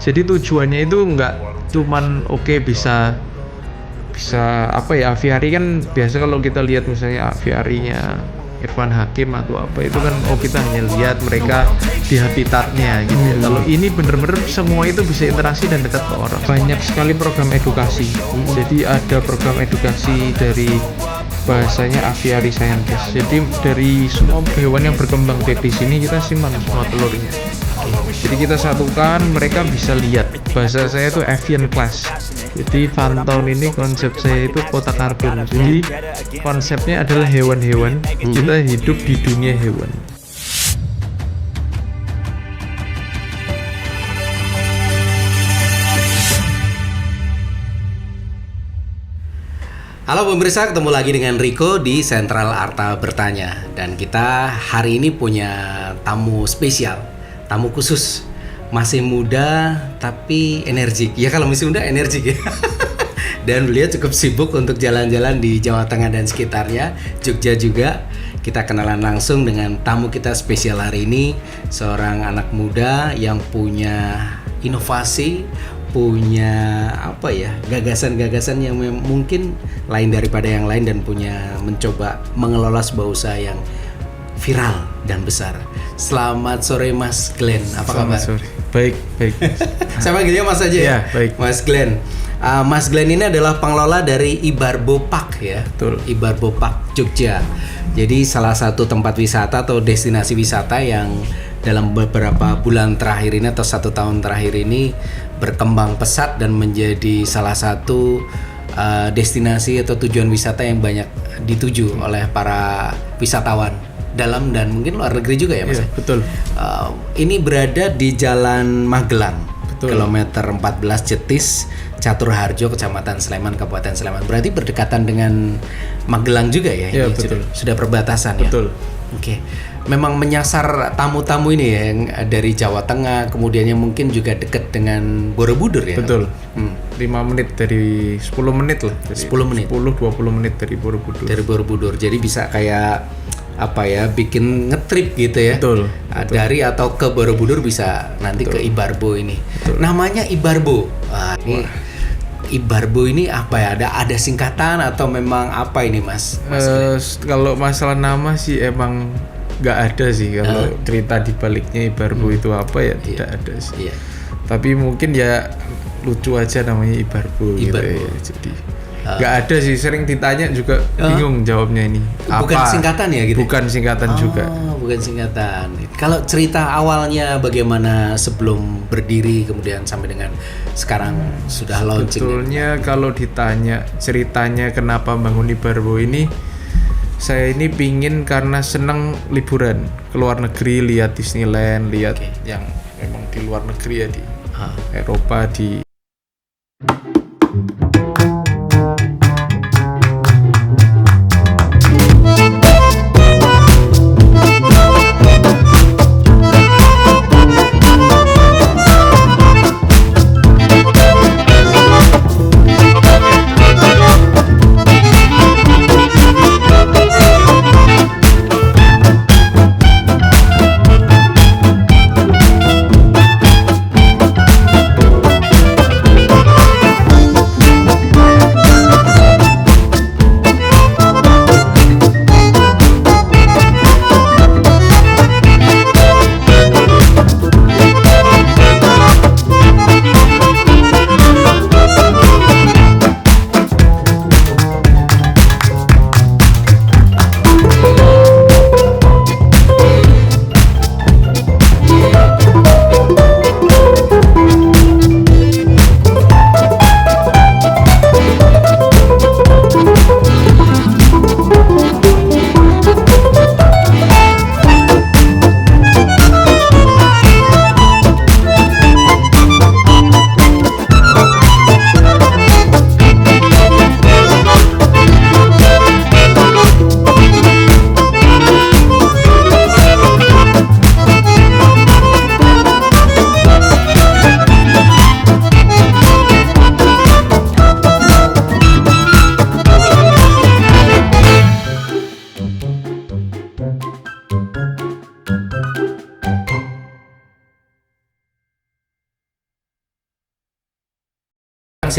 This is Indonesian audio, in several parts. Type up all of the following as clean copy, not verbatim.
Jadi tujuannya itu nggak cuman bisa apa ya, aviari kan biasa kalau kita lihat misalnya aviarinya Irfan Hakim atau apa itu kan kita hanya lihat mereka di habitatnya gitu ya. Kalau ini bener-bener semua itu bisa interaksi dan dekat ke orang. Banyak sekali program edukasi. Jadi ada program edukasi dari bahasanya aviary scientist. Jadi dari semua hewan yang berkembang di sini kita simpan semua telurnya. Jadi kita satukan, mereka bisa lihat. Bahasa saya itu avian class. Jadi Funtown ini konsep saya itu kota karbon. Jadi konsepnya adalah hewan-hewan. Kita hidup di dunia hewan. Halo pemirsa, ketemu lagi dengan Rico di Sentral Arta Bertanya. Dan kita hari ini punya tamu spesial, tamu khusus. Masih muda tapi energik. Ya kalau masih muda energik ya. Dan beliau cukup sibuk untuk jalan-jalan di Jawa Tengah dan sekitarnya, Jogja juga. Kita kenalan langsung dengan tamu kita spesial hari ini, seorang anak muda yang punya inovasi, punya gagasan-gagasan yang mungkin lain daripada yang lain dan punya mencoba mengelola sebuah usaha yang viral dan besar. Selamat sore Mas Glenn, apa kabar? Sore. Baik. Saya panggilnya Mas aja ya. Baik. Mas Glenn. Mas Glenn ini adalah pengelola dari Ibarbo Park ya. Betul. Ibarbo Park Jogja. Jadi salah satu tempat wisata atau destinasi wisata yang dalam beberapa bulan terakhir ini atau 1 tahun terakhir ini berkembang pesat dan menjadi salah satu destinasi atau tujuan wisata yang banyak dituju oleh para wisatawan dalam dan mungkin luar negeri juga ya Mas? Iya, betul. Ini berada di Jalan Magelang, betul. Kilometer 14 Jetis, Catur Harjo, Kecamatan Sleman, Kabupaten Sleman. Berarti berdekatan dengan Magelang juga ya? Iya, ini betul. Sudah perbatasan betul. Ya? Oke. Memang menyasar tamu-tamu ini ya yang dari Jawa Tengah, kemudian yang mungkin juga dekat dengan Borobudur ya? Betul. 5 menit dari 10 menit lah. Dari 10 menit? 10-20 menit dari Borobudur. Dari Borobudur. Jadi bisa kayak bikin ngetrip gitu ya. Betul. Dari atau ke Borobudur bisa nanti ke Ibarbo ini. Betul. Namanya Ibarbo. Ibarbo ini apa ya? Ada singkatan atau memang apa ini Mas? Kalau masalah nama sih emang nggak ada sih. Kalau cerita di baliknya Ibarbo itu apa ya tidak ada sih. Iya. Tapi mungkin ya lucu aja namanya Ibarbo. Gitu ya. Jadi nggak ada sih, sering ditanya juga bingung jawabnya ini. Bukan apa? Singkatan ya gitu? Bukan singkatan juga. Bukan singkatan. Kalau cerita awalnya bagaimana sebelum berdiri kemudian sampai dengan sekarang sudah launching? Sebetulnya kalau ditanya ceritanya kenapa bangun Ibarbo ini, saya ini pingin karena seneng liburan ke luar negeri, lihat Disneyland, lihat yang memang di luar negeri ya, di Eropa, di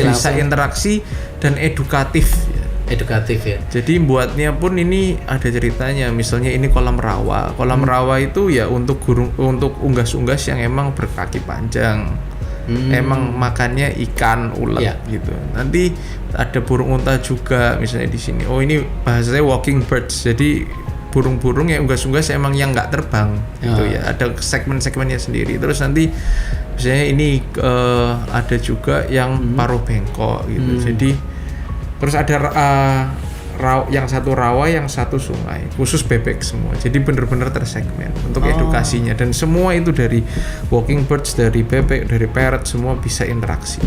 bisa interaksi dan edukatif. Edukatif ya. Jadi buatnya pun ini ada ceritanya. Misalnya ini kolam rawa. Kolam rawa itu ya untuk unggas-unggas yang emang berkaki panjang. Emang makannya ikan, ulet gitu. Nanti ada burung unta juga misalnya di sini. Oh, ini bahasanya walking birds. Jadi burung-burung yang unggas-unggas emang yang nggak terbang gitu ya. Ada segmen-segmennya sendiri. Terus nanti misalnya ini ada juga yang paruh bengkok gitu. Jadi terus ada yang satu rawa, yang satu sungai, khusus bebek semua. Jadi benar-benar tersegmen untuk edukasinya, dan semua itu dari walking birds, dari bebek, dari parrot, semua bisa interaksi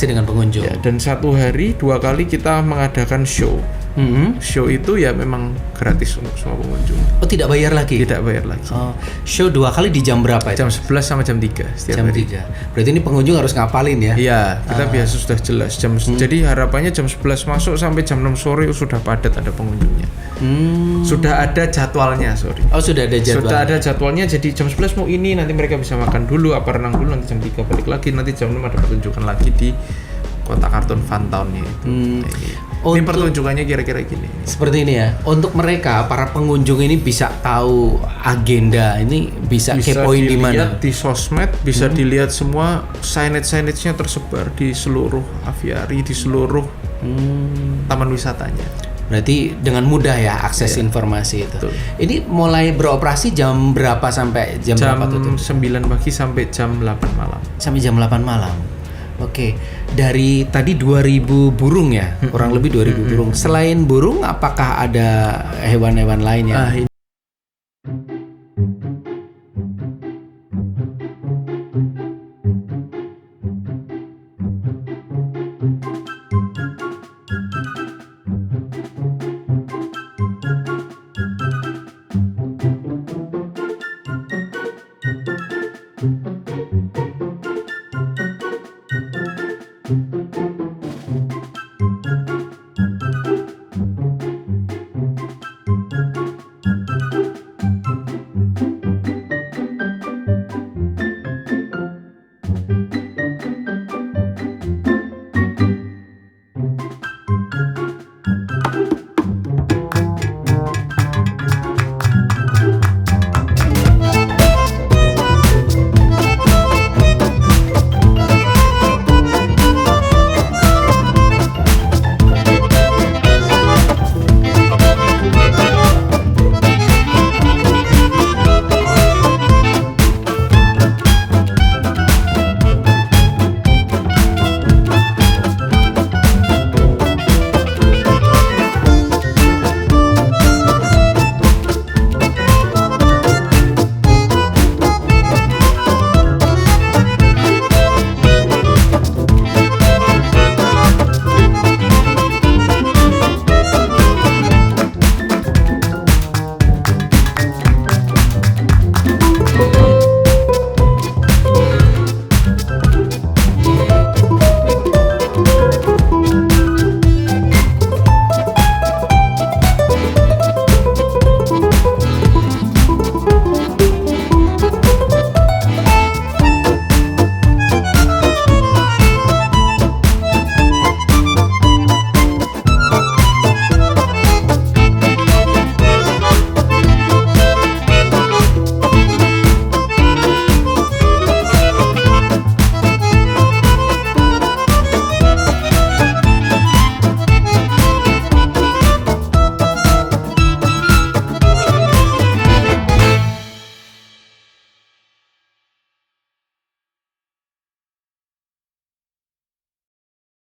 dengan pengunjung. Ya, dan satu hari 2 kali kita mengadakan show. Show itu ya memang gratis untuk semua pengunjung. Oh, tidak bayar lagi? Tidak bayar lagi. Show 2 kali di jam berapa itu? Jam 11 sama jam 3 setiap jam hari. 3. Berarti ini pengunjung harus ngapalin ya? Iya, kita biasa sudah jelas jam. Jadi harapannya jam 11 masuk sampai jam 6 sore sudah padat ada pengunjungnya. Sudah ada jadwalnya, sorry. Oh, sudah ada jadwal. Sudah ada jadwalnya. Jadi jam 11 mau ini, nanti mereka bisa makan dulu, apa renang dulu, nanti jam 3 balik lagi, nanti jam 6 ada pertunjukan lagi di Kota Kartun Fun Town-nya itu. Ini pertunjukannya kira-kira gini. Seperti ini ya. Untuk mereka para pengunjung ini bisa tahu agenda ini, bisa kepoin di mana? Di sosmed, bisa dilihat semua signage-nya tersebar di seluruh aviari, di seluruh taman wisatanya. Berarti dengan mudah ya akses informasi itu. Betul. Ini mulai beroperasi jam berapa sampai jam berapa tutup? Jam 9 pagi sampai jam 8 malam. Sampai jam 8 malam. Oke, dari tadi 2000 burung ya, kurang lebih 2000 burung. Selain burung, apakah ada hewan-hewan lain ya?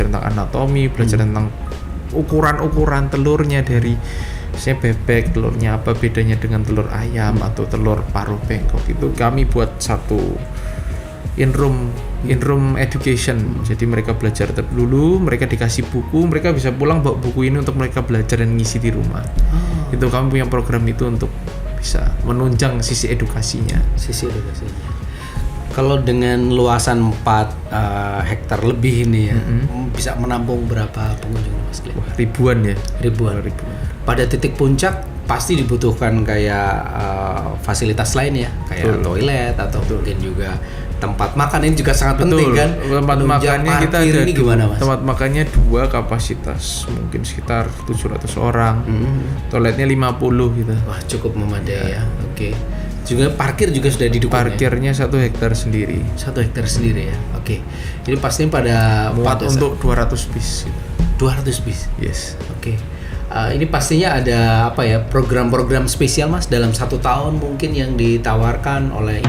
Tentang anatomi, belajar tentang ukuran-ukuran telurnya, dari misalnya bebek telurnya apa bedanya dengan telur ayam atau telur paruh bengkok. Itu kami buat satu in-room education. Jadi mereka belajar dulu, mereka dikasih buku, mereka bisa pulang bawa buku ini untuk mereka belajar dan ngisi di rumah. Itu kami punya program itu untuk bisa menunjang sisi edukasinya. Kalau dengan luasan 4 hektar lebih ini ya, bisa menampung berapa pengunjung Mas Glenn? Wah, ribuan ya. Ribuan. Pada titik puncak pasti dibutuhkan kayak fasilitas lain ya, kayak toilet atau mungkin juga tempat makan ini juga sangat penting kan. Tempat Penunjang makannya kita parkir ada ini gimana Mas? tempat makannya 2 kapasitas, mungkin sekitar 700 orang. Toiletnya 50 gitu. Wah, cukup memadai ya. Oke. Juga parkir juga sudah didukung ya? Parkirnya 1 hektar sendiri. 1 hektar sendiri ya. Oke. Jadi pastinya pada Muat untuk 200 bis gitu. 200 bis. Yes. Oke. Ini pastinya ada apa ya, program-program spesial Mas dalam 1 tahun mungkin yang ditawarkan oleh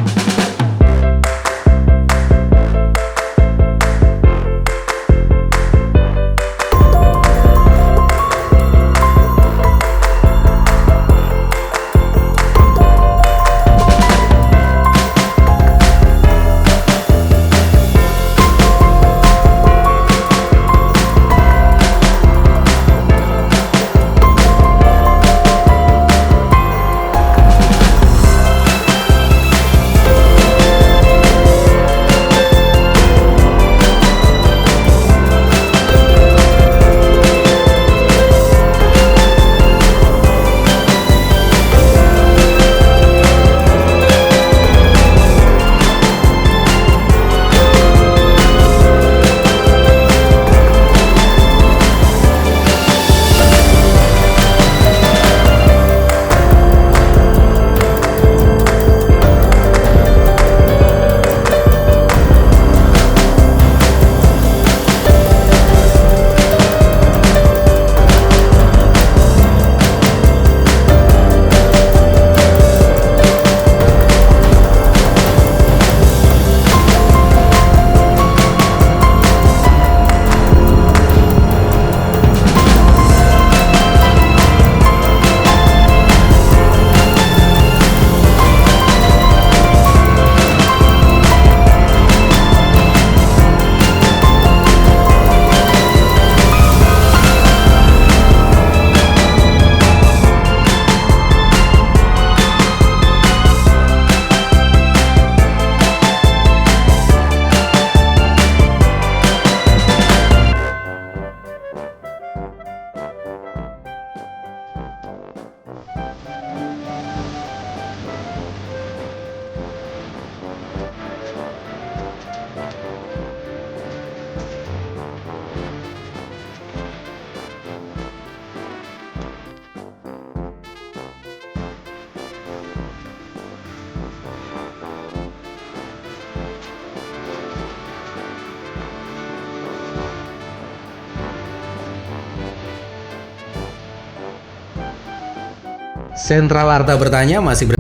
Sentral Arta Bertanya masih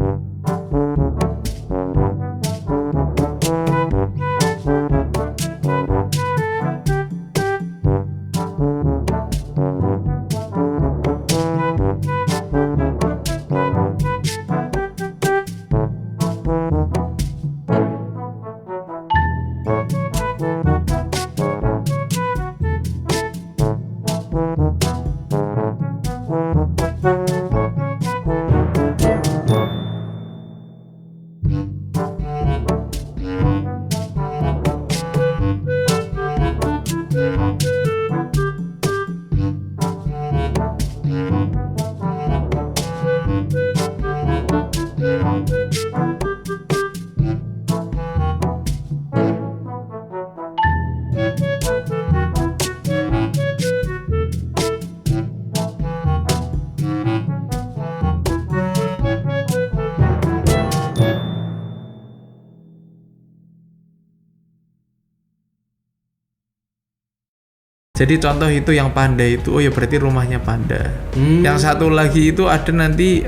Jadi contoh itu yang panda itu, oh ya berarti rumahnya panda. Yang satu lagi itu ada nanti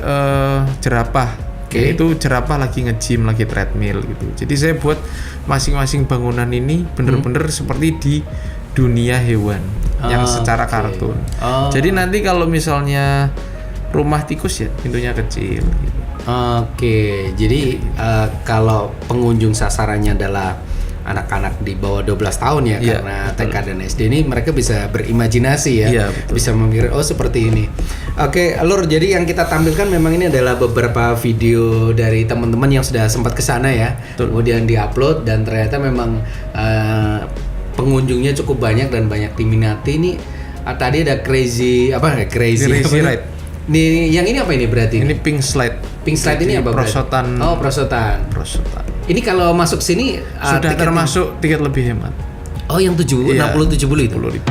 jerapah. Oke. Itu jerapah lagi nge-gym, lagi treadmill gitu. Jadi saya buat masing-masing bangunan ini bener-bener seperti di dunia hewan yang secara kartun. Jadi nanti kalau misalnya rumah tikus ya pintunya kecil gitu. Oke, jadi kalau pengunjung sasarannya adalah anak-anak di bawah 12 tahun ya, Iya, karena betul. TK dan SD ini mereka bisa berimajinasi ya, Iya, betul. bisa memikir oh seperti ini. Oke, Lur, jadi yang kita tampilkan memang ini adalah beberapa video dari teman-teman yang sudah sempat ke sana ya, Betul. kemudian diupload dan ternyata memang pengunjungnya cukup banyak dan banyak diminati. Ini tadi ada crazy Crazy Ride. Nih, yang ini apa ini berarti? Ini pink slide. Pink slide ini Jadi apa berarti? prosotan. Oh, prosotan. Prosotan. Ini kalau masuk sini Sudah tiketnya- termasuk tiket lebih hemat. Oh, yang 70 Iya. 60 70 itu. 10.000.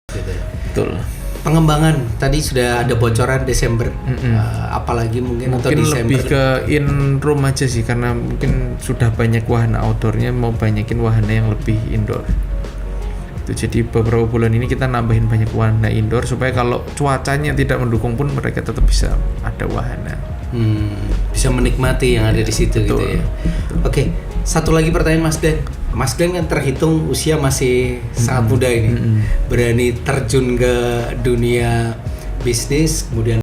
Betul. Pengembangan tadi sudah ada bocoran Desember. Apalagi mungkin atau Mungkin Desember. lebih ke in room aja sih, karena mungkin sudah banyak wahana outdoornya, mau banyakin wahana yang lebih indoor. Itu jadi beberapa bulan ini kita nambahin banyak wahana indoor supaya kalau cuacanya tidak mendukung pun mereka tetap bisa ada wahana. Bisa menikmati yang ada di situ gitu Betul. ya. Oke, satu lagi pertanyaan Mas Glenn. Mas Glenn kan terhitung usia masih sangat muda ini, berani terjun ke dunia bisnis, kemudian